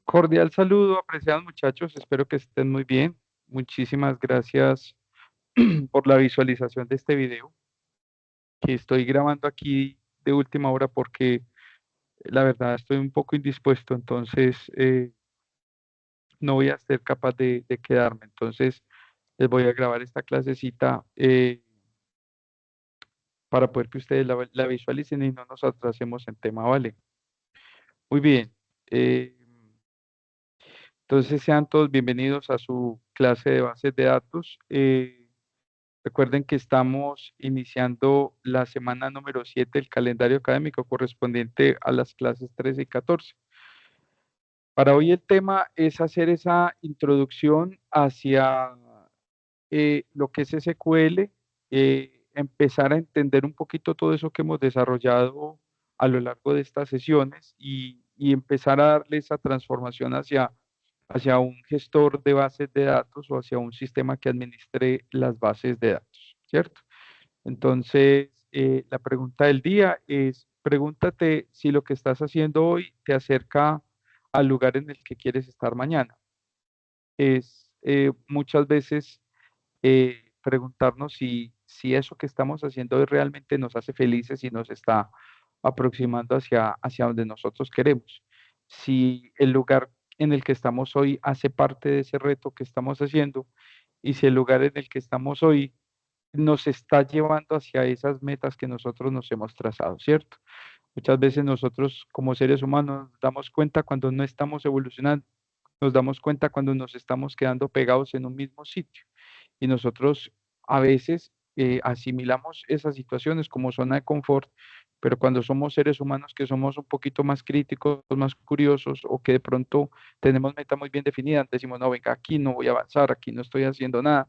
Cordial saludo, apreciados muchachos, espero que estén muy bien. Muchísimas gracias por la visualización de este video que estoy grabando aquí de última hora porque la verdad estoy un poco indispuesto, entonces no voy a ser capaz de quedarme. Entonces les voy a grabar esta clasecita para poder que ustedes la visualicen y no nos atrasemos en tema, ¿vale? Muy bien. eh, entonces sean todos bienvenidos a su clase de bases de datos. Recuerden que estamos iniciando la semana número 7 del calendario académico correspondiente a las clases 13 y 14. Para hoy el tema es hacer esa introducción hacia lo que es SQL, empezar a entender un poquito todo eso que hemos desarrollado a lo largo de estas sesiones y empezar a darle esa transformación hacia un gestor de bases de datos o hacia un sistema que administre las bases de datos, ¿cierto? Entonces, la pregunta del día es, pregúntate si lo que estás haciendo hoy te acerca al lugar en el que quieres estar mañana. Es muchas veces preguntarnos si eso que estamos haciendo hoy realmente nos hace felices y nos está aproximando hacia donde nosotros queremos. Si el lugar en el que estamos hoy hace parte de ese reto que estamos haciendo y si el lugar en el que estamos hoy nos está llevando hacia esas metas que nosotros nos hemos trazado, ¿cierto? Muchas veces nosotros como seres humanos nos damos cuenta cuando no estamos evolucionando, nos damos cuenta cuando nos estamos quedando pegados en un mismo sitio y nosotros a veces asimilamos esas situaciones como zona de confort, pero cuando somos seres humanos que somos un poquito más críticos, más curiosos o que de pronto tenemos meta muy bien definida, decimos, no, venga, aquí no voy a avanzar, aquí no estoy haciendo nada.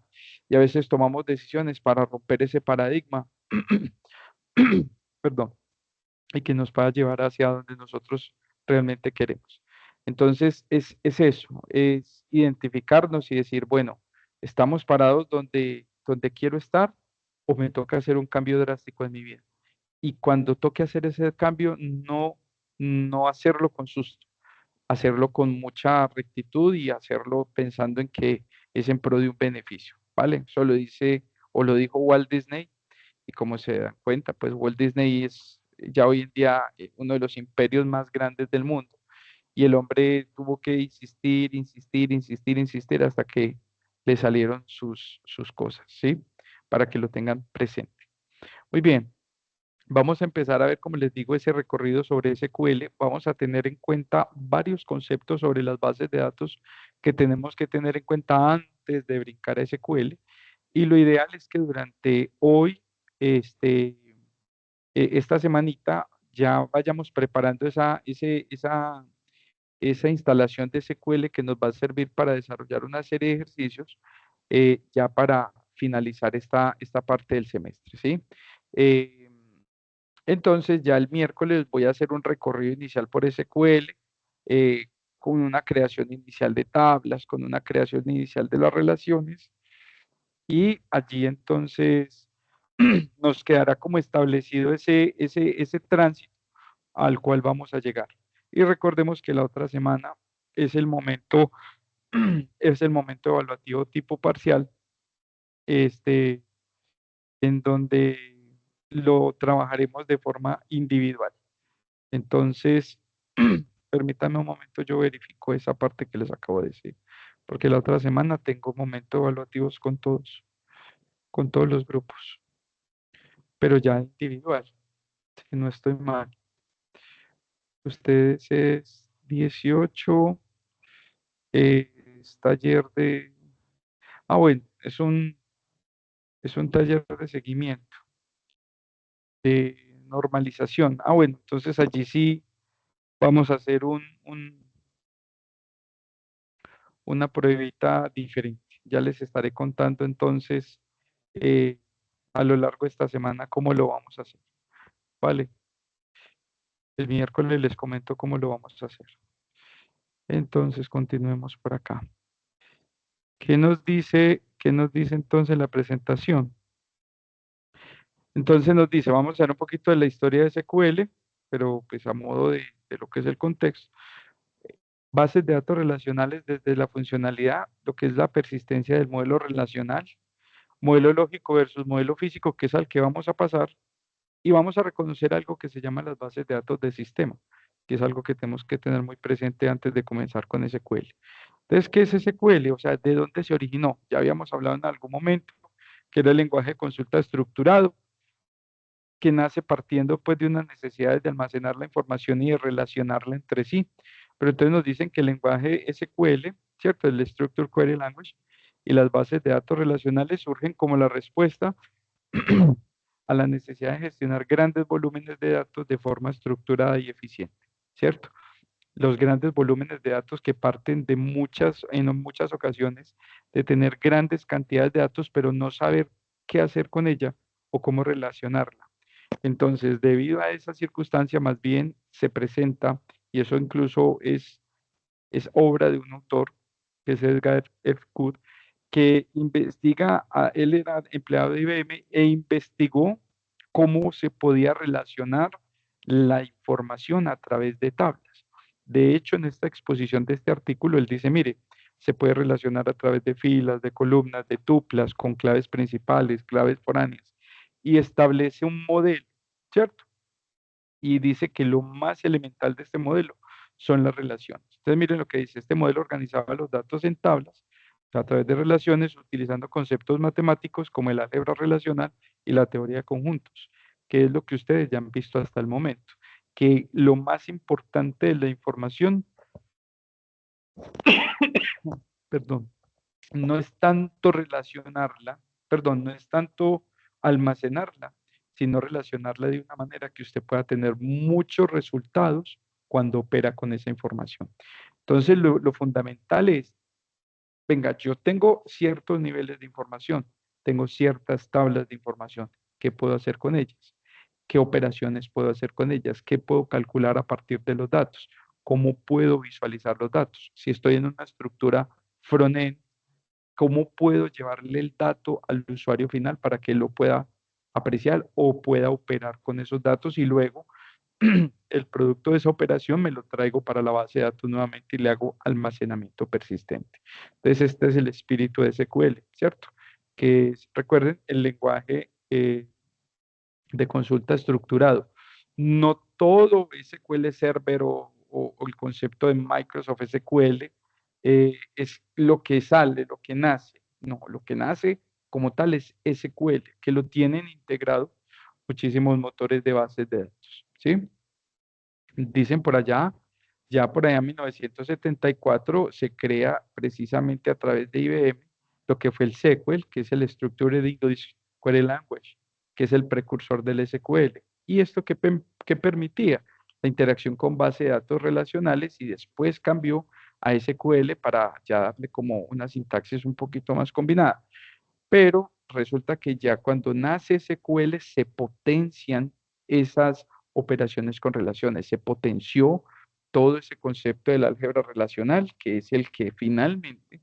Y a veces tomamos decisiones para romper ese paradigma, perdón, y que nos pueda llevar hacia donde nosotros realmente queremos. Entonces, es eso, es identificarnos y decir, bueno, ¿estamos parados donde quiero estar o me toca hacer un cambio drástico en mi vida? Y cuando toque hacer ese cambio, no hacerlo con susto, hacerlo con mucha rectitud y hacerlo pensando en que es en pro de un beneficio, ¿vale? Eso lo dice o lo dijo Walt Disney y como se dan cuenta, pues Walt Disney es ya hoy en día uno de los imperios más grandes del mundo. Y el hombre tuvo que insistir, insistir, insistir, insistir hasta que le salieron sus cosas, ¿sí? Para que lo tengan presente. Muy bien, vamos a empezar a ver, como les digo, ese recorrido sobre SQL. Vamos a tener en cuenta varios conceptos sobre las bases de datos que tenemos que tener en cuenta antes de brincar a SQL. Y lo ideal es que durante hoy, este, esta semanita ya vayamos preparando esa instalación de SQL que nos va a servir para desarrollar una serie de ejercicios ya para finalizar esta parte del semestre, ¿sí? Eh, entonces ya el miércoles voy a hacer un recorrido inicial por SQL eh, con una creación inicial de tablas, con una creación inicial de las relaciones y allí entonces nos quedará como establecido ese tránsito al cual vamos a llegar. Y recordemos que la otra semana es el momento, es el momento evaluativo tipo parcial, este, en donde lo trabajaremos de forma individual. Entonces, permítame un momento, yo verifico esa parte que les acabo de decir, porque la otra semana tengo momentos evaluativos con todos los grupos, pero ya individual, si no estoy mal. Ustedes es 18, es taller de... Ah, bueno, es un taller de seguimiento, de normalización. Ah, bueno, entonces allí sí vamos a hacer una pruebita diferente. Ya les estaré contando entonces eh, a lo largo de esta semana cómo lo vamos a hacer. Vale, el miércoles les comento cómo lo vamos a hacer. Entonces, continuemos por acá. Qué nos dice entonces la presentación? Entonces nos dice, vamos a ver un poquito de la historia de SQL, pero pues a modo de lo que es el contexto. Bases de datos relacionales desde la funcionalidad, lo que es la persistencia del modelo relacional, modelo lógico versus modelo físico, que es al que vamos a pasar, y vamos a reconocer algo que se llama las bases de datos de sistema, que es algo que tenemos que tener muy presente antes de comenzar con SQL. Entonces, ¿qué es SQL? O sea, ¿de dónde se originó? Ya habíamos hablado en algún momento que era el lenguaje de consulta estructurado, que nace partiendo pues de unas necesidades de almacenar la información y de relacionarla entre sí. Pero entonces nos dicen que el lenguaje SQL, ¿cierto? El Structured Query Language, y las bases de datos relacionales surgen como la respuesta a la necesidad de gestionar grandes volúmenes de datos de forma estructurada y eficiente, ¿cierto? Los grandes volúmenes de datos que parten de en muchas ocasiones, de tener grandes cantidades de datos, pero no saber qué hacer con ella o cómo relacionarla. Entonces, debido a esa circunstancia, más bien se presenta, y eso incluso es obra de un autor, que es Edgar F. Good, que él era empleado de IBM e investigó cómo se podía relacionar la información a través de tablas. De hecho, en esta exposición de este artículo, él dice, mire, se puede relacionar a través de filas, de columnas, de tuplas, con claves principales, claves foráneas, y establece un modelo, ¿cierto? Y dice que lo más elemental de este modelo son las relaciones. Entonces, miren lo que dice, este modelo organizaba los datos en tablas a través de relaciones utilizando conceptos matemáticos como el álgebra relacional y la teoría de conjuntos, que es lo que ustedes ya han visto hasta el momento, que lo más importante de la información, perdón, no es tanto relacionarla, perdón, no es tanto almacenarla, sino relacionarla de una manera que usted pueda tener muchos resultados cuando opera con esa información. Entonces, lo fundamental es, venga, yo tengo ciertos niveles de información, tengo ciertas tablas de información, ¿qué puedo hacer con ellas? ¿Qué operaciones puedo hacer con ellas? ¿Qué puedo calcular a partir de los datos? ¿Cómo puedo visualizar los datos? Si estoy en una estructura front-end, ¿cómo puedo llevarle el dato al usuario final para que lo pueda apreciar o pueda operar con esos datos y luego el producto de esa operación me lo traigo para la base de datos nuevamente y le hago almacenamiento persistente? Entonces, este es el espíritu de SQL, ¿cierto? Que es, recuerden, el lenguaje de consulta estructurado. No todo SQL Server o el concepto de Microsoft SQL es lo que sale, lo que nace. No, lo que nace como tal es SQL, que lo tienen integrado muchísimos motores de bases de datos, ¿sí? Dicen por allá, ya por allá en 1974 se crea precisamente a través de IBM lo que fue el SQL, que es el Structured English Query Language, que es el precursor del SQL. ¿Y esto qué permitía? La interacción con base de datos relacionales y después cambió a SQL para ya darle como una sintaxis un poquito más combinada. Pero resulta que ya cuando nace SQL se potencian esas operaciones con relaciones, se potenció todo ese concepto del álgebra relacional, que es el que finalmente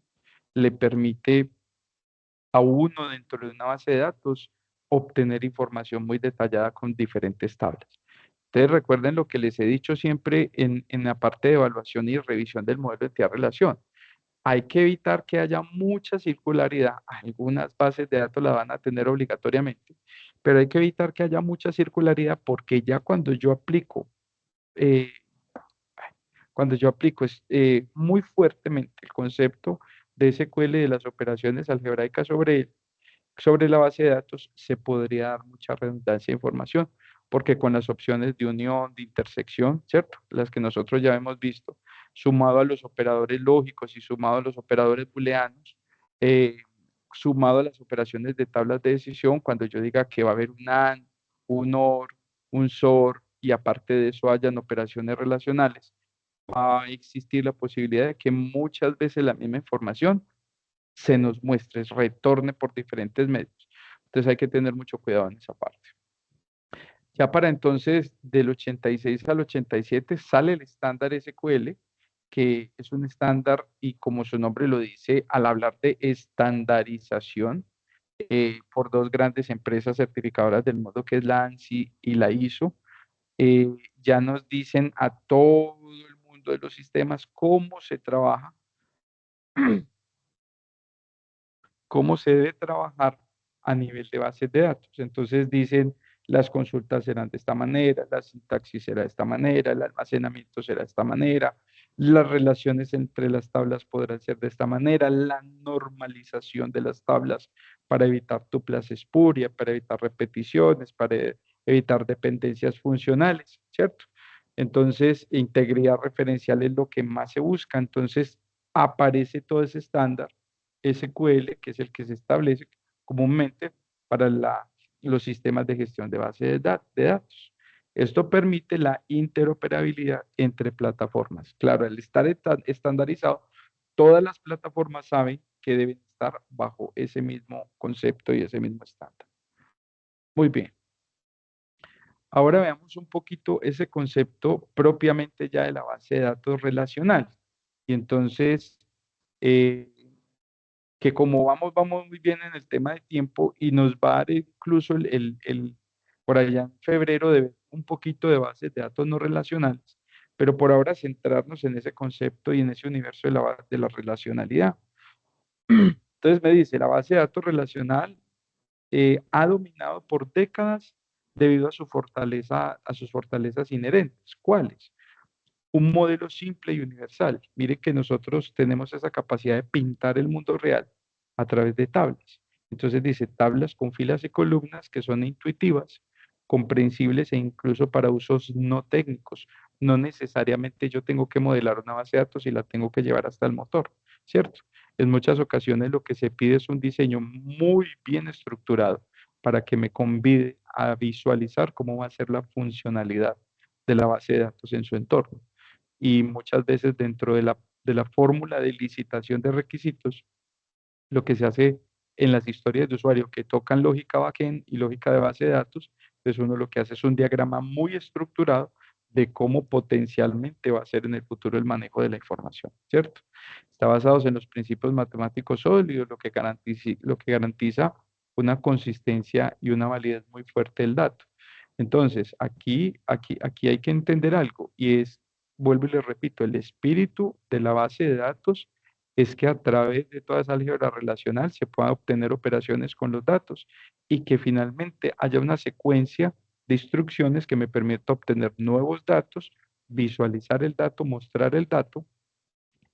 le permite a uno dentro de una base de datos obtener información muy detallada con diferentes tablas. Entonces recuerden lo que les he dicho siempre en la parte de evaluación y revisión del modelo de entidad-relación. Hay que evitar que haya mucha circularidad. Algunas bases de datos la van a tener obligatoriamente, pero hay que evitar que haya mucha circularidad porque ya eh, cuando yo aplico muy fuertemente el concepto de SQL de las operaciones algebraicas sobre la base de datos, se podría dar mucha redundancia de información, porque con las opciones de unión, de intersección, ¿cierto? Las que nosotros ya hemos visto, sumado a los operadores lógicos y sumado a los operadores booleanos, eh, sumado a las operaciones de tablas de decisión, cuando yo diga que va a haber un AND, un OR, un SOR, y aparte de eso hayan operaciones relacionales, va a existir la posibilidad de que muchas veces la misma información se nos muestre, retorne por diferentes medios. Entonces hay que tener mucho cuidado en esa parte. Ya para entonces, del 86 al 87 sale el estándar SQL, que es un estándar y como su nombre lo dice, al hablar de estandarización por dos grandes empresas certificadoras del mundo, que es la ANSI y la ISO, ya nos dicen a todo el mundo mundo de los sistemas, cómo se trabaja, cómo se debe trabajar a nivel de bases de datos. Entonces dicen, las consultas serán de esta manera, la sintaxis será de esta manera, el almacenamiento será de esta manera, las relaciones entre las tablas podrán ser de esta manera, la normalización de las tablas para evitar duplas espurias, para evitar repeticiones, para evitar dependencias funcionales, ¿cierto? Entonces, integridad referencial es lo que más se busca. Entonces, aparece todo ese estándar SQL, que es el que se establece comúnmente para los sistemas de gestión de bases de datos. Esto permite la interoperabilidad entre plataformas. Claro, al estar estandarizado, todas las plataformas saben que deben estar bajo ese mismo concepto y ese mismo estándar. Muy bien. Ahora veamos un poquito ese concepto propiamente ya de la base de datos relacional. Y entonces, eh, que como vamos muy bien en el tema de tiempo y nos va a dar incluso por allá en febrero de ver un poquito de bases de datos no relacionales, pero por ahora centrarnos en ese concepto y en ese universo de la relacionalidad. Entonces me dice, la base de datos relacional ha dominado por décadas debido a su fortaleza, a sus fortalezas inherentes. ¿Cuáles? Un modelo simple y universal. Mire que nosotros tenemos esa capacidad de pintar el mundo real a través de tablas. Entonces dice tablas con filas y columnas que son intuitivas, comprensibles e incluso para usos no técnicos. No necesariamente yo tengo que modelar una base de datos y la tengo que llevar hasta el motor, ¿cierto? En muchas ocasiones lo que se pide es un diseño muy bien estructurado para que me convide a visualizar cómo va a ser la funcionalidad de la base de datos en su entorno y muchas veces dentro de la fórmula de licitación de requisitos, lo que se hace en las historias de usuario que tocan lógica backend y lógica de base de datos, pues uno lo que hace es un diagrama muy estructurado de cómo potencialmente va a ser en el futuro el manejo de la información, ¿cierto? Está basado en los principios matemáticos sólidos, lo que garantiza una consistencia y una validez muy fuerte del dato. Entonces, aquí hay que entender algo y es, vuelvo y le repito, el espíritu de la base de datos es que a través de toda esa álgebra relacional se puedan obtener operaciones con los datos y que finalmente haya una secuencia de instrucciones que me permita obtener nuevos datos, visualizar el dato, mostrar el dato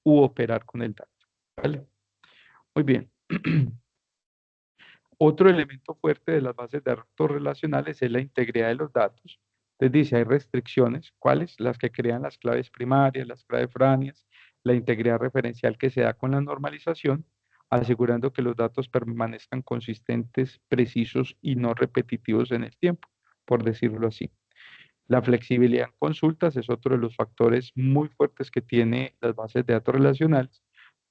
u operar con el dato. ¿Vale? Muy bien. Otro elemento fuerte de las bases de datos relacionales es la integridad de los datos. Entonces dice, hay restricciones, ¿cuáles? Las que crean las claves primarias, las claves foráneas, la integridad referencial que se da con la normalización, asegurando que los datos permanezcan consistentes, precisos y no repetitivos en el tiempo, por decirlo así. La flexibilidad en consultas es otro de los factores muy fuertes que tiene las bases de datos relacionales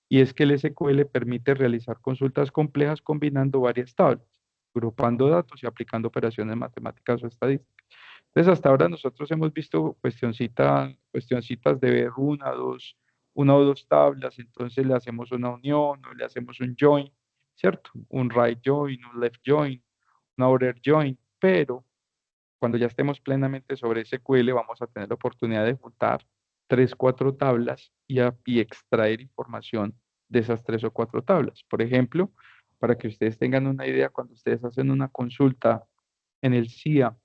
y es que el SQL permite realizar consultas complejas combinando varias tablas, agrupando datos y aplicando operaciones matemáticas o estadísticas. Entonces, hasta ahora nosotros hemos visto cuestioncitas de ver una o dos tablas, entonces le hacemos una unión o le hacemos un join, ¿cierto? Un right join, un left join, un outer join, pero cuando ya estemos plenamente sobre SQL, vamos a tener la oportunidad de juntar tres, cuatro tablas y extraer información de esas tres o cuatro tablas. Por ejemplo, para que ustedes tengan una idea, cuando ustedes hacen una consulta en el CIA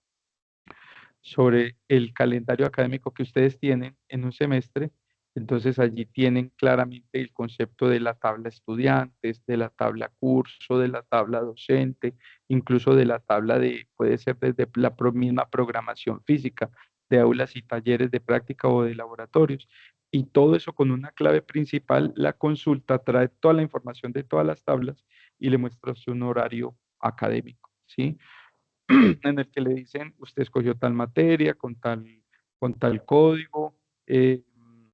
sobre el calendario académico que ustedes tienen en un semestre, entonces allí tienen claramente el concepto de la tabla estudiantes, de la tabla curso, de la tabla docente, incluso de la tabla de, puede ser desde la misma programación física, de aulas y talleres de práctica o de laboratorios. Y todo eso con una clave principal, la consulta trae toda la información de todas las tablas y le muestra un horario académico, ¿sí? En el que le dicen, usted escogió tal materia, con tal código, eh,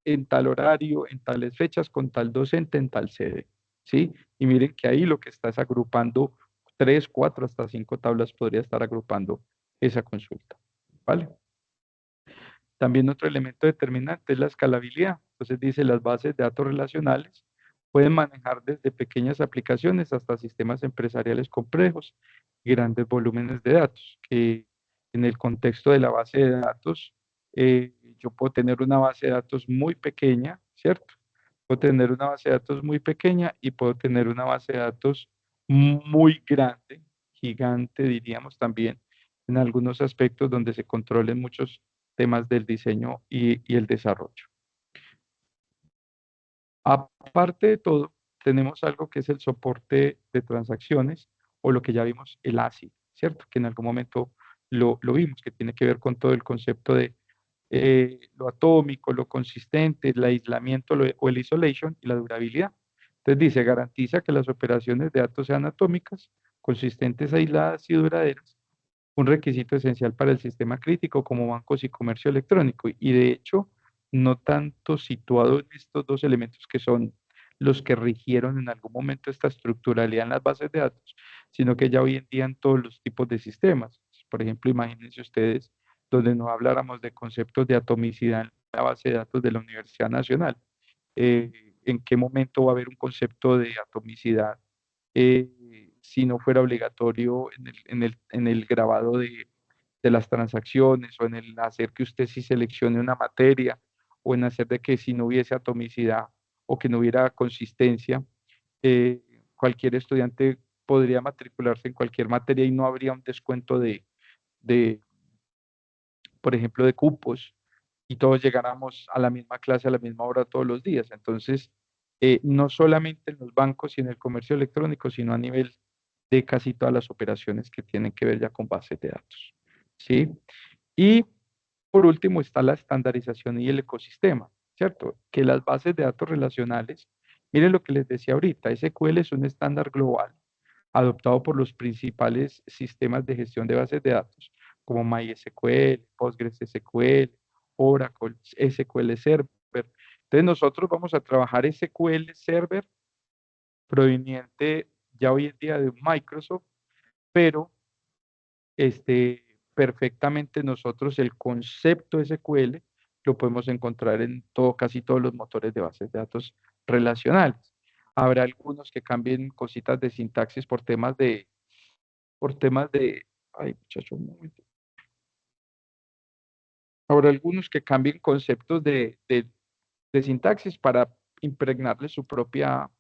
en tal horario, en tales fechas, con tal docente, en tal sede, ¿sí? Y miren que ahí lo que está es agrupando tres, cuatro, hasta cinco tablas podría estar agrupando esa consulta, ¿vale? También otro elemento determinante es la escalabilidad. Entonces dice, las bases de datos relacionales pueden manejar desde pequeñas aplicaciones hasta sistemas empresariales complejos y grandes volúmenes de datos, que en el contexto de la base de datos, yo puedo tener una base de datos muy pequeña, ¿cierto? Puedo tener una base de datos muy pequeña y puedo tener una base de datos muy grande, gigante, diríamos también, en algunos aspectos donde se controlen muchos temas del diseño y el desarrollo. Aparte de todo, tenemos algo que es el soporte de transacciones o lo que ya vimos, el ASI, ¿cierto? Que en algún momento lo vimos, que tiene que ver con todo el concepto de lo atómico, lo consistente, el aislamiento o el isolation y la durabilidad. Entonces dice, garantiza que las operaciones de datos sean atómicas, consistentes, aisladas y duraderas, un requisito esencial para el sistema crítico como bancos y comercio electrónico. Y de hecho, no tanto situado en estos dos elementos que son los que rigieron en algún momento esta estructuralidad en las bases de datos, sino que ya hoy en día en todos los tipos de sistemas. Por ejemplo, imagínense ustedes donde no habláramos de conceptos de atomicidad en la base de datos de la Universidad Nacional. ¿En qué momento va a haber un concepto de atomicidad eh, si no fuera obligatorio en el grabado de las transacciones o en el hacer que usted sí seleccione una materia o en hacer de que si no hubiese atomicidad o que no hubiera consistencia, eh, cualquier estudiante podría matricularse en cualquier materia y no habría un descuento de, por ejemplo, de cupos y todos llegáramos a la misma clase a la misma hora todos los días. Entonces, no solamente en los bancos y en el comercio electrónico, sino a nivel de casi todas las operaciones que tienen que ver ya con bases de datos. ¿Sí? Y por último está la estandarización y el ecosistema, ¿cierto? Que las bases de datos relacionales, miren lo que les decía ahorita, SQL es un estándar global adoptado por los principales sistemas de gestión de bases de datos, como MySQL, PostgreSQL, Oracle, SQL Server. Entonces nosotros vamos a trabajar SQL Server proveniente ya hoy en día de Microsoft, pero perfectamente nosotros el concepto SQL lo podemos encontrar en todo, casi todos los motores de bases de datos relacionales. Habrá algunos que cambien cositas de sintaxis por temas de, ay muchacho, un momento. Habrá algunos que cambien conceptos de sintaxis para impregnarle su propia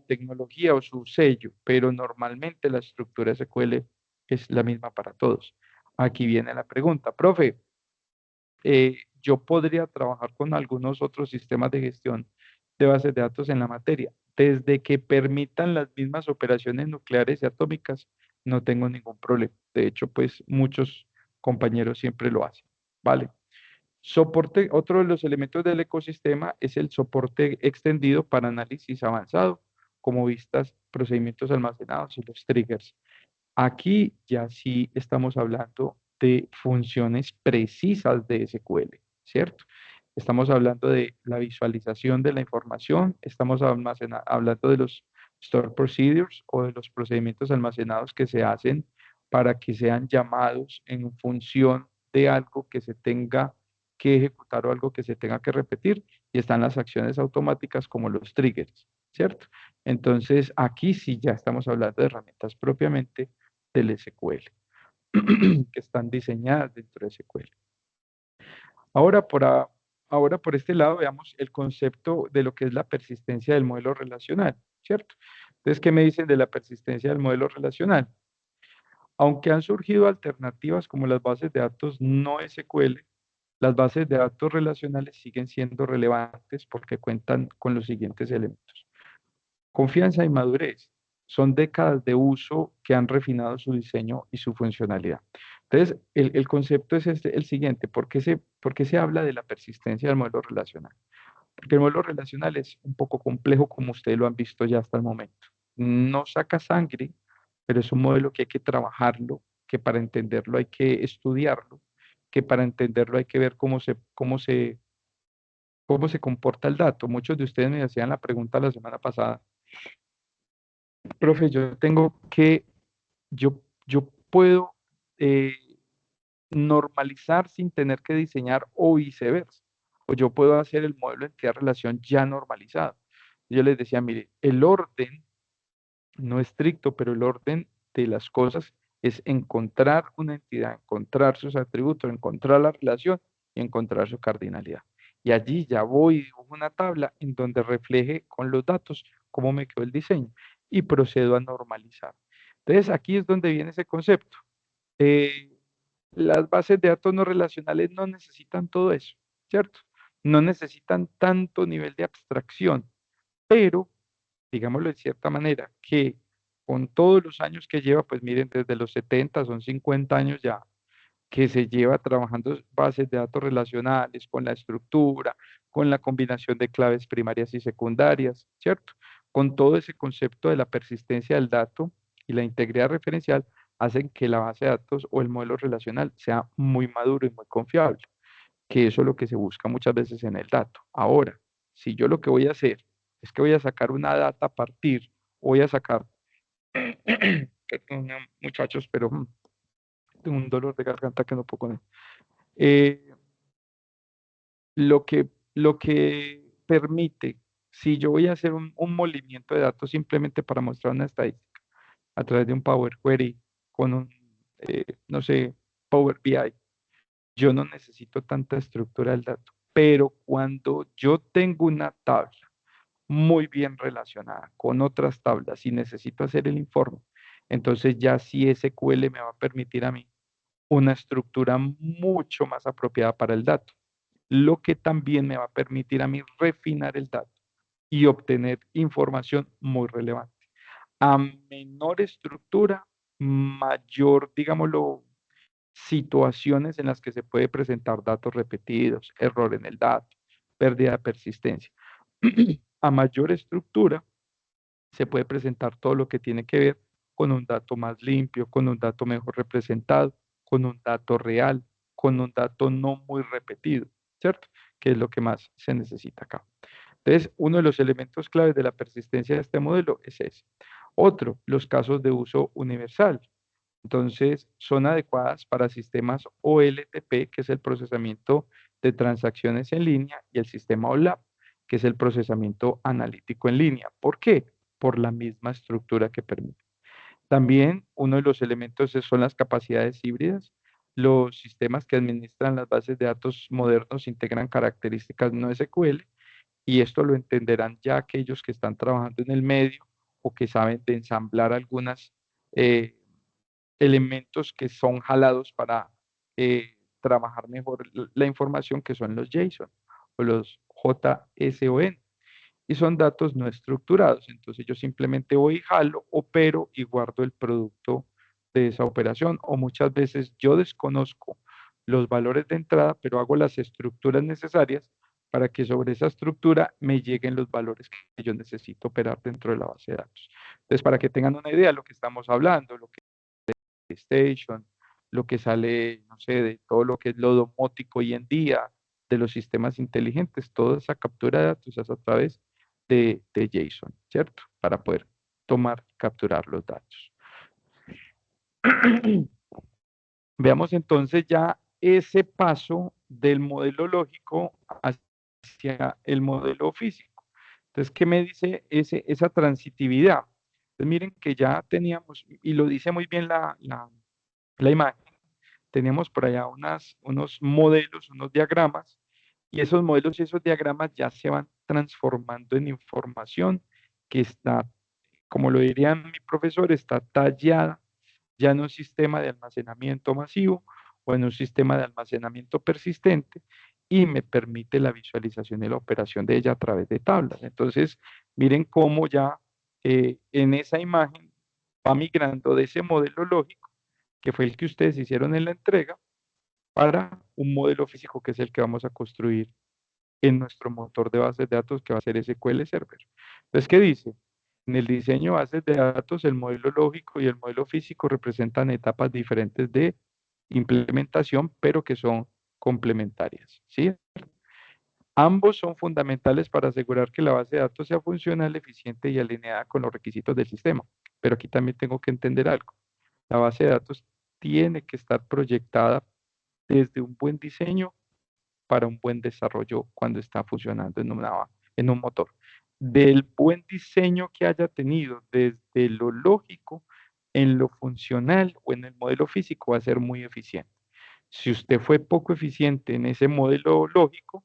tecnología o su sello, pero normalmente la estructura SQL es la misma para todos. Aquí viene la pregunta, profe, yo podría trabajar con algunos otros sistemas de gestión de bases de datos en la materia. Desde que permitan las mismas operaciones nucleares y atómicas, no tengo ningún problema. De hecho, pues muchos compañeros siempre lo hacen. ¿Vale? Soporte, otro de los elementos del ecosistema es el soporte extendido para análisis avanzado, como vistas, procedimientos almacenados y los triggers. Aquí ya sí estamos hablando de funciones precisas de SQL, ¿cierto? Estamos hablando de la visualización de la información, estamos hablando de los store procedures o de los procedimientos almacenados que se hacen para que sean llamados en función de algo que se tenga que ejecutar o algo que se tenga que repetir, y están las acciones automáticas como los triggers, ¿cierto? Entonces, aquí sí ya estamos hablando de herramientas propiamente del SQL, que están diseñadas dentro de SQL. Ahora por este lado veamos el concepto de lo que es la persistencia del modelo relacional, ¿cierto? Entonces, ¿qué me dicen de la persistencia del modelo relacional? Aunque han surgido alternativas como las bases de datos no SQL, las bases de datos relacionales siguen siendo relevantes porque cuentan con los siguientes elementos. Confianza y madurez. Son décadas de uso que han refinado su diseño y su funcionalidad. Entonces, el concepto es el siguiente. ¿Por qué se habla de la persistencia del modelo relacional? Porque el modelo relacional es un poco complejo, como ustedes lo han visto ya hasta el momento. No saca sangre, pero es un modelo que hay que trabajarlo, que para entenderlo hay que estudiarlo, que para entenderlo hay que ver cómo se comporta el dato. Muchos de ustedes me hacían la pregunta la semana pasada, profe, yo puedo eh, normalizar sin tener que diseñar o viceversa, o yo puedo hacer el modelo de entidad-relación ya normalizado. Yo les decía, mire, el orden no estricto, pero el orden de las cosas es encontrar una entidad, encontrar sus atributos, encontrar la relación y encontrar su cardinalidad. Y allí ya voy y dibujo una tabla en donde refleje con los datos cómo me quedó el diseño y procedo a normalizar. Entonces, aquí es donde viene ese concepto. Eh, las bases de datos no relacionales no necesitan todo eso, ¿cierto? No necesitan tanto nivel de abstracción, pero, digámoslo de cierta manera, que con todos los años que lleva, pues miren, desde los 70 son 50 años ya, que se lleva trabajando bases de datos relacionales con la estructura, con la combinación de claves primarias y secundarias, ¿cierto? Con todo ese concepto de la persistencia del dato y la integridad referencial, hacen que la base de datos o el modelo relacional sea muy maduro y muy confiable, que eso es lo que se busca muchas veces en el dato. Ahora, si yo lo que voy a hacer es que voy a sacar una data a partir, voy a sacar, perdón, muchachos, pero tengo un dolor de garganta que no puedo con él. Eh, lo que permite, si yo voy a hacer un movimiento de datos simplemente para mostrar una estadística a través de un Power Query con un, no sé, Power BI, yo no necesito tanta estructura del dato. Pero cuando yo tengo una tabla muy bien relacionada con otras tablas y necesito hacer el informe, entonces ya sí SQL me va a permitir a mí una estructura mucho más apropiada para el dato, lo que también me va a permitir a mí refinar el dato y obtener información muy relevante. A menor estructura, mayor, digámoslo, situaciones en las que se puede presentar datos repetidos, error en el dato, pérdida de persistencia. A mayor estructura, se puede presentar todo lo que tiene que ver con un dato más limpio, con un dato mejor representado, con un dato real, con un dato no muy repetido, ¿cierto? Que es lo que más se necesita acá. Entonces, uno de los elementos claves de la persistencia de este modelo es ese. Otro, los casos de uso universal. Entonces, son adecuadas para sistemas OLTP, que es el procesamiento de transacciones en línea, y el sistema OLAP, que es el procesamiento analítico en línea. ¿Por qué? Por la misma estructura que permite. También uno de los elementos son las capacidades híbridas. Los sistemas que administran las bases de datos modernos integran características no SQL, y esto lo entenderán ya aquellos que están trabajando en el medio o que saben de ensamblar algunas eh, elementos que son jalados para trabajar mejor la información, que son los JSON o los JSON, y son datos no estructurados. Entonces yo simplemente voy y jalo, opero y guardo el producto de esa operación, o muchas veces yo desconozco los valores de entrada, pero hago las estructuras necesarias para que sobre esa estructura me lleguen los valores que yo necesito operar dentro de la base de datos. Entonces, para que tengan una idea de lo que estamos hablando, lo que Station, lo que sale, no sé, de todo lo que es lo domótico hoy en día, de los sistemas inteligentes, toda esa captura de datos es a través de JSON, ¿cierto? Para poder tomar, capturar los datos. Veamos entonces ya ese paso del modelo lógico hacia el modelo físico. Entonces, ¿qué me dice esa transitividad? Pues miren que ya teníamos, y lo dice muy bien la imagen, teníamos por allá unos modelos, unos diagramas, y esos modelos y esos diagramas ya se van transformando en información que está, como lo diría mi profesor, está tallada ya en un sistema de almacenamiento masivo o en un sistema de almacenamiento persistente, y me permite la visualización y la operación de ella a través de tablas. Entonces, miren cómo ya en esa imagen va migrando de ese modelo lógico, que fue el que ustedes hicieron en la entrega, para un modelo físico que es el que vamos a construir en nuestro motor de bases de datos, que va a ser SQL Server. Entonces, ¿qué dice? En el diseño de bases de datos, el modelo lógico y el modelo físico representan etapas diferentes de implementación, pero que son complementarias, ¿sí? Ambos son fundamentales para asegurar que la base de datos sea funcional, eficiente y alineada con los requisitos del sistema. Pero aquí también tengo que entender algo. La base de datos tiene que estar proyectada desde un buen diseño para un buen desarrollo cuando está funcionando en un motor. Del buen diseño que haya tenido desde lo lógico, en lo funcional o en el modelo físico va a ser muy eficiente. Si usted fue poco eficiente en ese modelo lógico,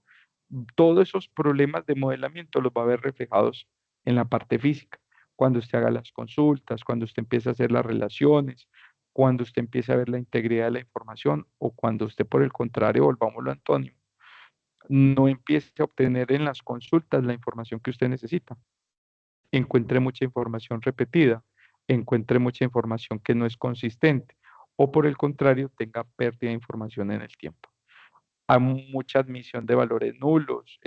todos esos problemas de modelamiento los va a ver reflejados en la parte física. Cuando usted haga las consultas, cuando usted empiece a hacer las relaciones, cuando usted empiece a ver la integridad de la información o cuando usted, por el contrario, volvámoslo antónimo, no empiece a obtener en las consultas la información que usted necesita. Encuentre mucha información repetida, encuentre mucha información que no es consistente o por el contrario tenga pérdida de información en el tiempo. Hay mucha admisión de valores nulos,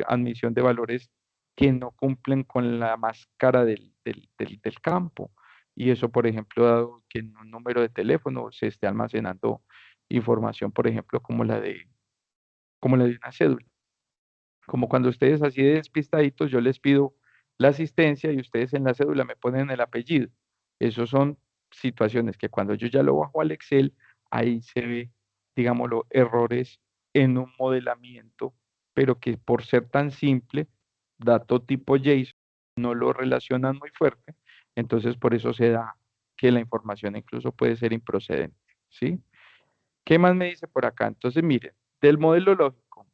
admisión de valores que no cumplen con la máscara del campo. Y eso, por ejemplo, dado que en un número de teléfono se esté almacenando información, por ejemplo, como la de una cédula. Como cuando ustedes así de despistaditos, yo les pido la asistencia y ustedes en la cédula me ponen el apellido. Esos son situaciones que cuando yo ya lo bajo al Excel, ahí se ve, digámoslo, errores en un modelamiento, pero que por ser tan simple, dato tipo JSON, no lo relacionan muy fuerte, entonces por eso se da que la información incluso puede ser improcedente, ¿sí? ¿Qué más me dice por acá? Entonces, miren, del modelo lógico.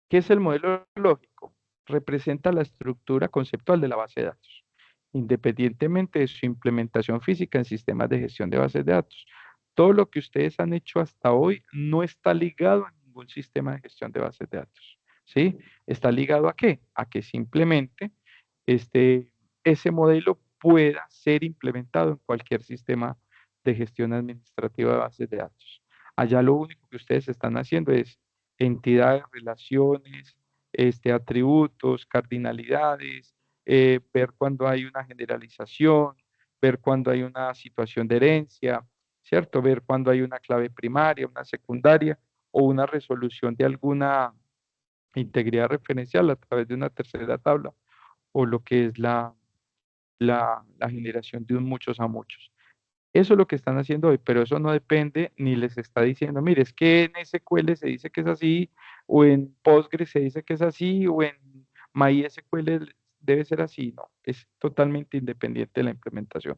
¿Qué es el modelo lógico? Representa la estructura conceptual de la base de datos, independientemente de su implementación física en sistemas de gestión de bases de datos. Todo lo que ustedes han hecho hasta hoy no está ligado a ningún sistema de gestión de bases de datos, ¿sí? ¿Está ligado a qué? A que simplemente este, ese modelo pueda ser implementado en cualquier sistema de gestión administrativa de bases de datos. Allá lo único que ustedes están haciendo es entidades, relaciones, atributos, cardinalidades, ver cuando hay una generalización, ver cuando hay una situación de herencia, ¿cierto? Ver cuando hay una clave primaria, una secundaria o una resolución de alguna integridad referencial a través de una tercera tabla o lo que es la generación de un muchos a muchos. Eso es lo que están haciendo hoy, pero eso no depende ni les está diciendo, mire, es que en SQL se dice que es así, o en Postgres se dice que es así, o en MySQL debe ser así. No, es totalmente independiente de la implementación.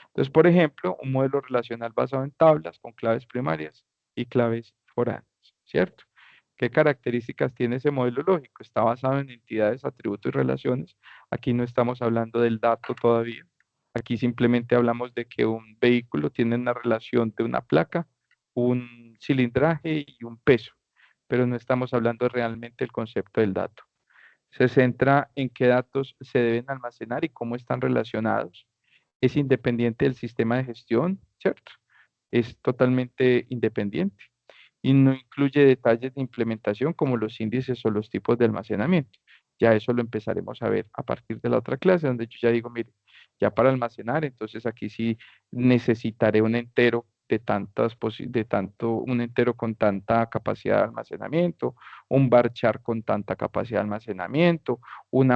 Entonces, por ejemplo, un modelo relacional basado en tablas con claves primarias y claves foráneas, ¿cierto? ¿Qué características tiene ese modelo lógico? Está basado en entidades, atributos y relaciones. Aquí no estamos hablando del dato todavía. Aquí simplemente hablamos de que un vehículo tiene una relación de una placa, un cilindraje y un peso, pero no estamos hablando realmente del concepto del dato. Se centra en qué datos se deben almacenar y cómo están relacionados. Es independiente del sistema de gestión, ¿cierto? Es totalmente independiente y no incluye detalles de implementación como los índices o los tipos de almacenamiento. Ya eso lo empezaremos a ver a partir de la otra clase, donde yo ya digo, mire, ya para almacenar, entonces aquí sí necesitaré un entero de un entero con tanta capacidad de almacenamiento, un varchar con tanta capacidad de almacenamiento, un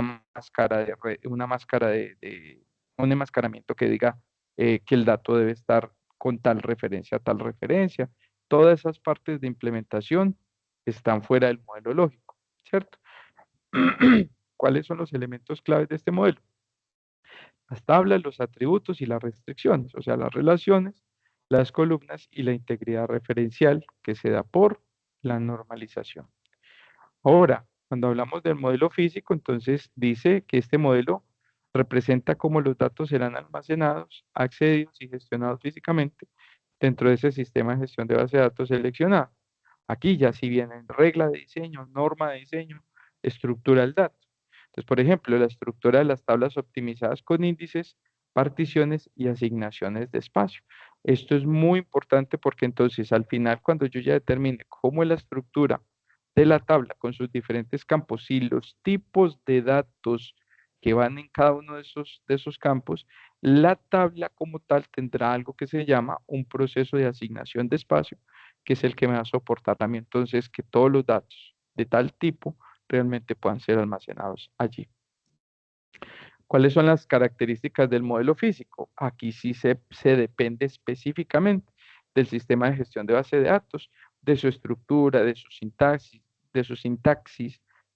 enmascaramiento que diga que el dato debe estar con tal referencia. Todas esas partes de implementación están fuera del modelo lógico, ¿cierto? ¿Cuáles son los elementos claves de este modelo? Las tablas, los atributos y las restricciones, o sea, las relaciones, las columnas y la integridad referencial que se da por la normalización. Ahora, cuando hablamos del modelo físico, entonces dice que este modelo representa cómo los datos serán almacenados, accedidos y gestionados físicamente dentro de ese sistema de gestión de base de datos seleccionado. Aquí ya si vienen regla de diseño, norma de diseño, estructura del dato. Entonces, por ejemplo, la estructura de las tablas optimizadas con índices, particiones y asignaciones de espacio. Esto es muy importante porque entonces al final, cuando yo ya determine cómo es la estructura de la tabla con sus diferentes campos y los tipos de datos que van en cada uno de esos campos, la tabla como tal tendrá algo que se llama un proceso de asignación de espacio, que es el que me va a soportar también entonces que todos los datos de tal tipo realmente puedan ser almacenados allí. ¿Cuáles son las características del modelo físico? Aquí sí se depende específicamente del sistema de gestión de base de datos, de su estructura, de su sintaxis,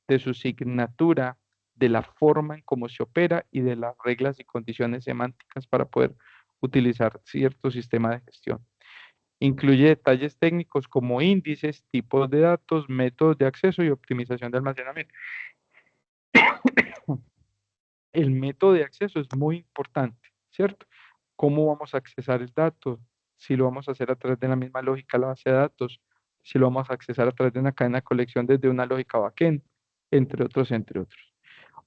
de su signatura, de la forma en cómo se opera y de las reglas y condiciones semánticas para poder utilizar cierto sistema de gestión. Incluye detalles técnicos como índices, tipos de datos, métodos de acceso y optimización de almacenamiento. El método de acceso es muy importante, ¿cierto? ¿Cómo vamos a accesar el dato? Si lo vamos a hacer a través de la misma lógica de la base de datos, si lo vamos a accesar a través de una cadena de colección desde una lógica backend, entre otros, entre otros.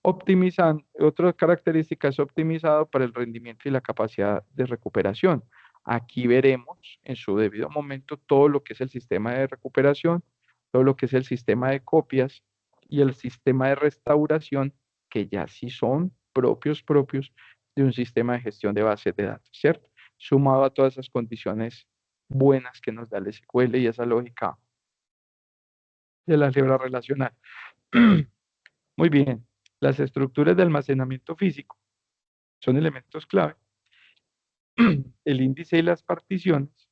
Optimizan, otra característica es optimizado para el rendimiento y la capacidad de recuperación. Aquí veremos en su debido momento todo lo que es el sistema de recuperación, todo lo que es el sistema de copias y el sistema de restauración, que ya sí son propios de un sistema de gestión de bases de datos, ¿cierto? Sumado a todas esas condiciones buenas que nos da el SQL y esa lógica de la álgebra relacional. Muy bien, las estructuras de almacenamiento físico son elementos clave. El índice y las particiones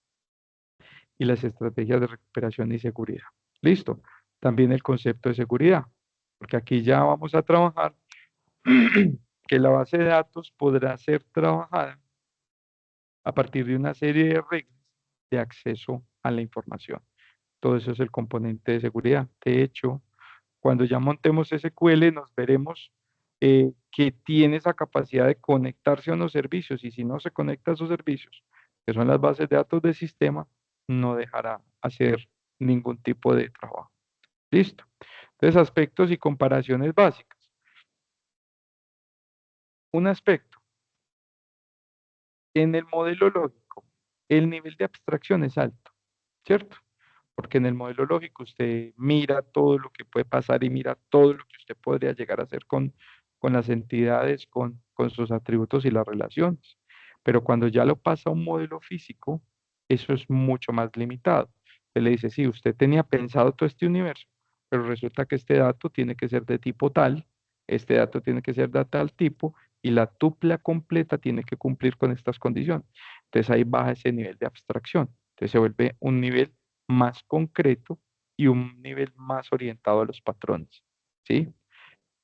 y las estrategias de recuperación y seguridad. Listo. También el concepto de seguridad, porque aquí ya vamos a trabajar que la base de datos podrá ser trabajada a partir de una serie de reglas de acceso a la información. Todo eso es el componente de seguridad. De hecho, cuando ya montemos SQL, nos veremos que tiene esa capacidad de conectarse a unos servicios y si no se conecta a esos servicios, que son las bases de datos del sistema, no dejará hacer ningún tipo de trabajo. Listo. Entonces, aspectos y comparaciones básicas. Un aspecto, en el modelo lógico, el nivel de abstracción es alto, ¿cierto? Porque en el modelo lógico usted mira todo lo que puede pasar y mira todo lo que usted podría llegar a hacer con las entidades, con sus atributos y las relaciones. Pero cuando ya lo pasa a un modelo físico, eso es mucho más limitado. Usted le dice, sí, usted tenía pensado todo este universo, pero resulta que este dato tiene que ser de tipo tal, este dato tiene que ser de tal tipo, y la tupla completa tiene que cumplir con estas condiciones. Entonces ahí baja ese nivel de abstracción. Entonces se vuelve un nivel más concreto y un nivel más orientado a los patrones, ¿sí?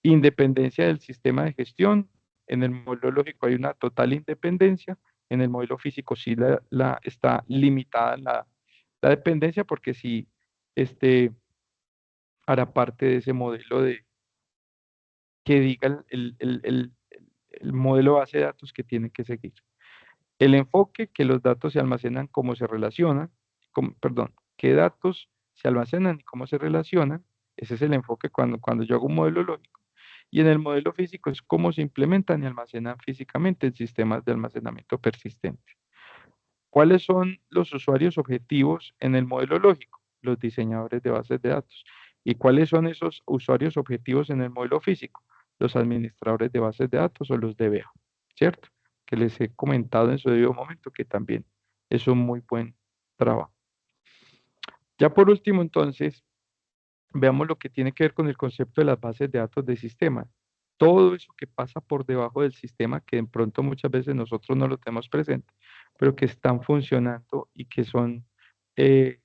Independencia del sistema de gestión. En el modelo lógico hay una total independencia. En el modelo físico sí está limitada la dependencia porque sí este, hará parte de ese modelo de que diga el modelo base de datos que tiene que seguir. El enfoque, que los datos se almacenan, cómo se relacionan, perdón, qué datos se almacenan y cómo se relacionan. Ese es el enfoque cuando yo hago un modelo lógico. Y en el modelo físico es cómo se implementan y almacenan físicamente en sistemas de almacenamiento persistente. ¿Cuáles son los usuarios objetivos en el modelo lógico? Los diseñadores de bases de datos. ¿Y cuáles son esos usuarios objetivos en el modelo físico? Los administradores de bases de datos o los DBA, ¿cierto? Que les he comentado en su debido momento que también es un muy buen trabajo. Ya por último, entonces, veamos lo que tiene que ver con el concepto de las bases de datos de sistema. Todo eso que pasa por debajo del sistema, que de pronto muchas veces nosotros no lo tenemos presente, pero que están funcionando y que son eh,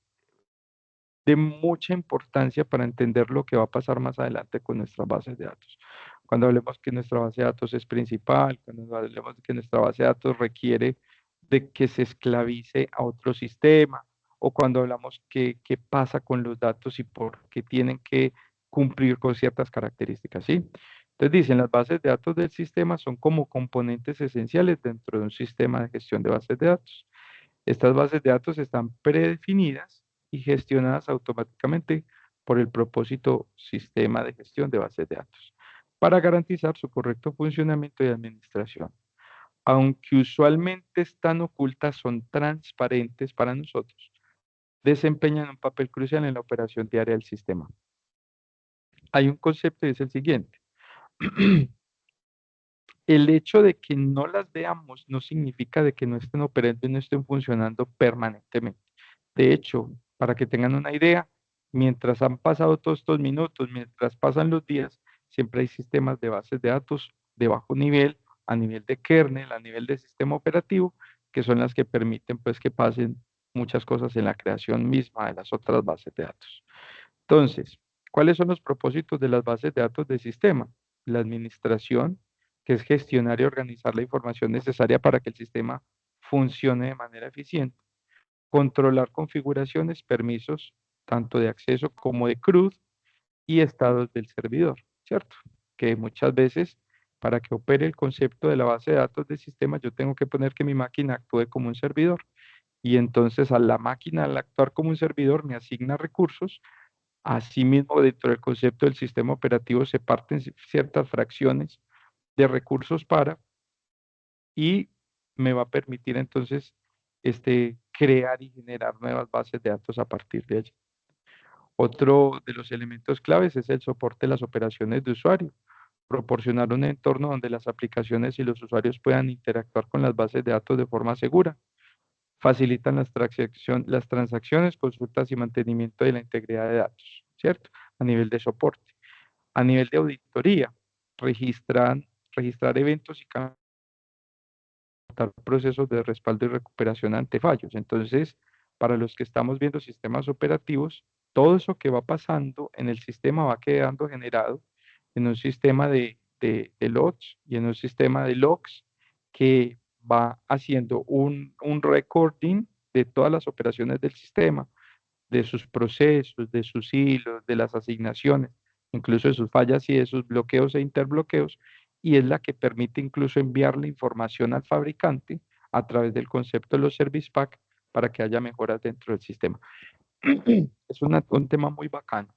de mucha importancia para entender lo que va a pasar más adelante con nuestras bases de datos. Cuando hablemos que nuestra base de datos es principal, cuando hablemos de que nuestra base de datos requiere de que se esclavice a otro sistema, o cuando hablamos que qué pasa con los datos y por qué tienen que cumplir con ciertas características, ¿sí? Entonces dicen, las bases de datos del sistema son como componentes esenciales dentro de un sistema de gestión de bases de datos. Estas bases de datos están predefinidas y gestionadas automáticamente por el propósito sistema de gestión de bases de datos para garantizar su correcto funcionamiento y administración. Aunque usualmente están ocultas, son transparentes para nosotros, desempeñan un papel crucial en la operación diaria del sistema. Hay un concepto y es el siguiente. El hecho de que no las veamos no significa de que no estén operando y no estén funcionando permanentemente. De hecho, para que tengan una idea, mientras han pasado todos estos minutos, mientras pasan los días, siempre hay sistemas de bases de datos de bajo nivel, a nivel de kernel, a nivel de sistema operativo, que son las que permiten pues que pasen muchas cosas en la creación misma de las otras bases de datos. Entonces, ¿cuáles son los propósitos de las bases de datos de sistema? La administración, que es gestionar y organizar la información necesaria para que el sistema funcione de manera eficiente. Controlar configuraciones, permisos, tanto de acceso como de CRUD y estados del servidor, ¿cierto? Que muchas veces para que opere el concepto de la base de datos del sistema, yo tengo que poner que mi máquina actúe como un servidor. Y entonces a la máquina, al actuar como un servidor, me asigna recursos. Asimismo, dentro del concepto del sistema operativo se parten ciertas fracciones de recursos para y me va a permitir entonces crear y generar nuevas bases de datos a partir de allí. Otro de los elementos claves es el soporte de las operaciones de usuario. Proporcionar un entorno donde las aplicaciones y los usuarios puedan interactuar con las bases de datos de forma segura. Facilitan las transacciones, consultas y mantenimiento de la integridad de datos, ¿cierto? A nivel de soporte. A nivel de auditoría, registrar eventos y procesos de respaldo y recuperación ante fallos. Entonces, para los que estamos viendo sistemas operativos, todo eso que va pasando en el sistema va quedando generado en un sistema de logs y en un sistema de logs que va haciendo un recording de todas las operaciones del sistema, de sus procesos, de sus hilos, de las asignaciones, incluso de sus fallas y de sus bloqueos e interbloqueos, y es la que permite incluso enviar la información al fabricante a través del concepto de los service pack para que haya mejoras dentro del sistema. Es un tema muy bacano,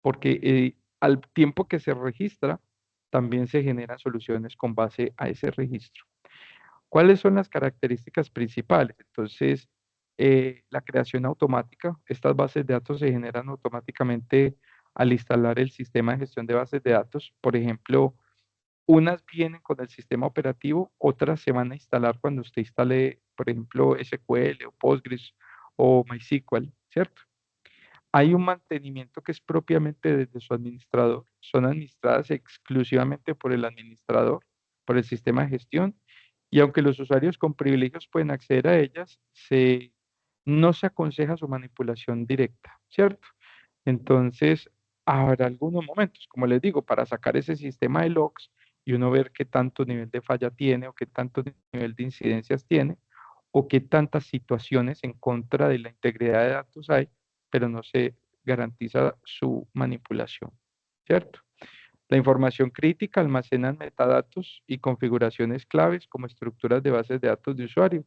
porque al tiempo que se registra, también se generan soluciones con base a ese registro. ¿Cuáles son las características principales? Entonces, la creación automática. Estas bases de datos se generan automáticamente al instalar el sistema de gestión de bases de datos. Por ejemplo, unas vienen con el sistema operativo, otras se van a instalar cuando usted instale, por ejemplo, SQL o Postgres o MySQL, ¿cierto? Hay un mantenimiento que es propiamente desde su administrador. Son administradas exclusivamente por el administrador, por el sistema de gestión. Y aunque los usuarios con privilegios pueden acceder a ellas, no se aconseja su manipulación directa, ¿cierto? Entonces, habrá algunos momentos, como les digo, para sacar ese sistema de logs y uno ver qué tanto nivel de falla tiene o qué tanto nivel de incidencias tiene o qué tantas situaciones en contra de la integridad de datos hay, pero no se garantiza su manipulación, ¿cierto? La información crítica almacena metadatos y configuraciones claves como estructuras de bases de datos de usuario,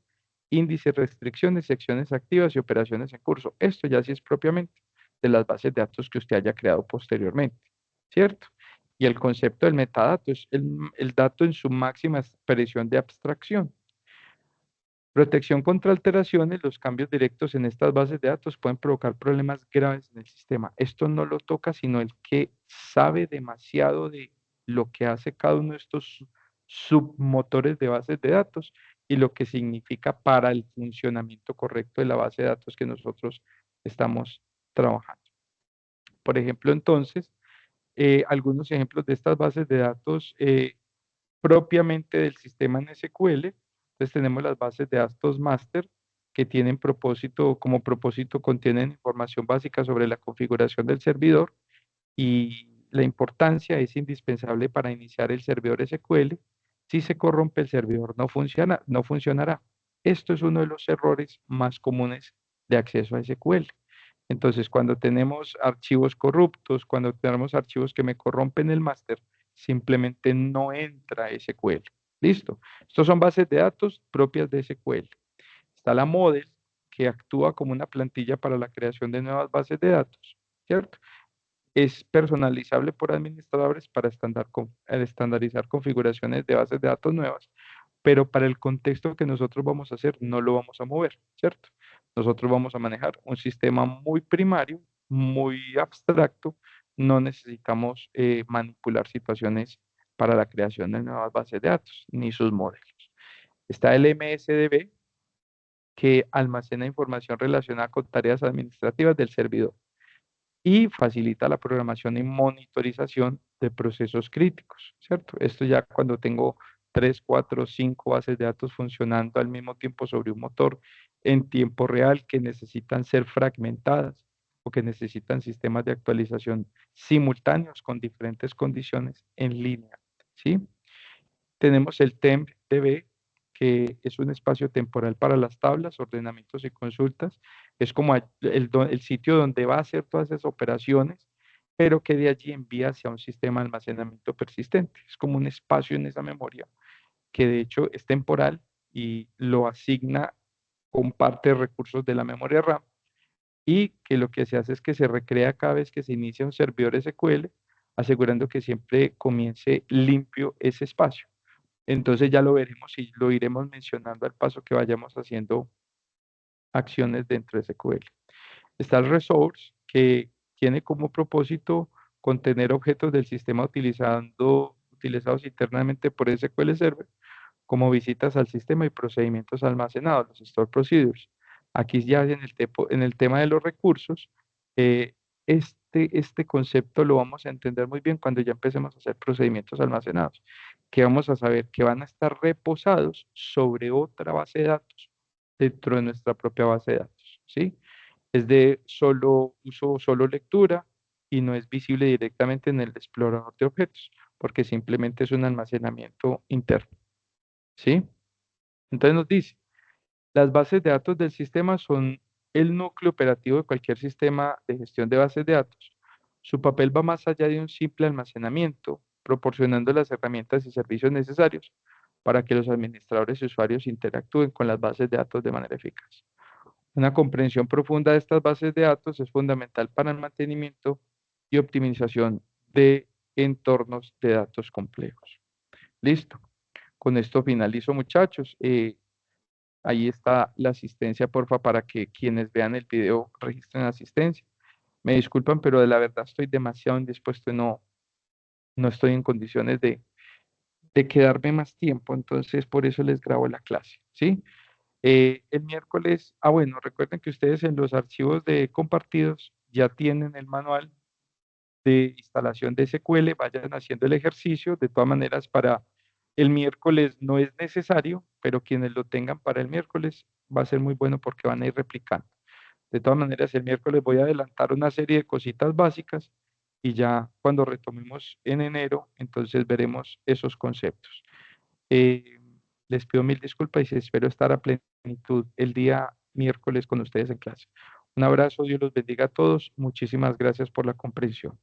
índices, restricciones, secciones activas y operaciones en curso. Esto ya sí es propiamente de las bases de datos que usted haya creado posteriormente, ¿cierto? Y el concepto del metadato es el dato en su máxima expresión de abstracción. Protección contra alteraciones, los cambios directos en estas bases de datos pueden provocar problemas graves en el sistema. Esto no lo toca sino el que sabe demasiado de lo que hace cada uno de estos submotores de bases de datos y lo que significa para el funcionamiento correcto de la base de datos que nosotros estamos trabajando. Por ejemplo, entonces, algunos ejemplos de estas bases de datos propiamente del sistema en SQL. Entonces tenemos las bases de datos master que tienen propósito, como propósito contienen información básica sobre la configuración del servidor y la importancia es indispensable para iniciar el servidor SQL. Si se corrompe el servidor no funcionará. Esto es uno de los errores más comunes de acceso a SQL. Entonces, cuando tenemos archivos corruptos, cuando tenemos archivos que me corrompen el máster, simplemente no entra SQL. Listo. Estos son bases de datos propias de SQL. Está la model, que actúa como una plantilla para la creación de nuevas bases de datos, ¿cierto? Es personalizable por administradores para estandarizar configuraciones de bases de datos nuevas, pero para el contexto que nosotros vamos a hacer no lo vamos a mover, ¿cierto? Nosotros vamos a manejar un sistema muy primario, muy abstracto, no necesitamos manipular situaciones para la creación de nuevas bases de datos, ni sus modelos. Está el MSDB, que almacena información relacionada con tareas administrativas del servidor y facilita la programación y monitorización de procesos críticos, ¿cierto? Esto ya cuando tengo 3, 4, 5 bases de datos funcionando al mismo tiempo sobre un motor en tiempo real que necesitan ser fragmentadas o que necesitan sistemas de actualización simultáneos con diferentes condiciones en línea, ¿sí? Tenemos el TempDB, que es un espacio temporal para las tablas, ordenamientos y consultas. Es como el sitio donde va a hacer todas esas operaciones, pero que de allí envía hacia un sistema de almacenamiento persistente. Es como un espacio en esa memoria que de hecho es temporal y lo asigna con parte de recursos de la memoria RAM y que lo que se hace es que se recrea cada vez que se inicia un servidor SQL, asegurando que siempre comience limpio ese espacio. Entonces ya lo veremos y lo iremos mencionando al paso que vayamos haciendo acciones dentro de SQL. Está el resource, que tiene como propósito contener objetos del sistema utilizados internamente por SQL Server, como visitas al sistema y procedimientos almacenados, los store procedures. Aquí ya en el tema de los recursos, eh, este concepto lo vamos a entender muy bien cuando ya empecemos a hacer procedimientos almacenados, que vamos a saber que van a estar reposados sobre otra base de datos dentro de nuestra propia base de datos, ¿sí? Es de solo uso, solo lectura y no es visible directamente en el explorador de objetos, porque simplemente es un almacenamiento interno, ¿sí? Entonces nos dice, las bases de datos del sistema son el núcleo operativo de cualquier sistema de gestión de bases de datos. Su papel va más allá de un simple almacenamiento, proporcionando las herramientas y servicios necesarios para que los administradores y usuarios interactúen con las bases de datos de manera eficaz. Una comprensión profunda de estas bases de datos es fundamental para el mantenimiento y optimización de entornos de datos complejos. Listo. Con esto finalizo, muchachos. Ahí está la asistencia, porfa, para que quienes vean el video registren asistencia. Me disculpan, pero de la verdad estoy demasiado indispuesto y no estoy en condiciones de quedarme más tiempo, entonces por eso les grabo la clase, ¿sí? El miércoles, bueno, recuerden que ustedes en los archivos de compartidos ya tienen el manual de instalación de SQL, vayan haciendo el ejercicio. De todas maneras, para el miércoles no es necesario, pero quienes lo tengan para el miércoles va a ser muy bueno porque van a ir replicando. De todas maneras, el miércoles voy a adelantar una serie de cositas básicas y ya cuando retomemos en enero, entonces veremos esos conceptos. Eh, Les pido mil disculpas y espero estar a plenitud el día miércoles con ustedes en clase. Un abrazo, Dios los bendiga a todos. Muchísimas gracias por la comprensión.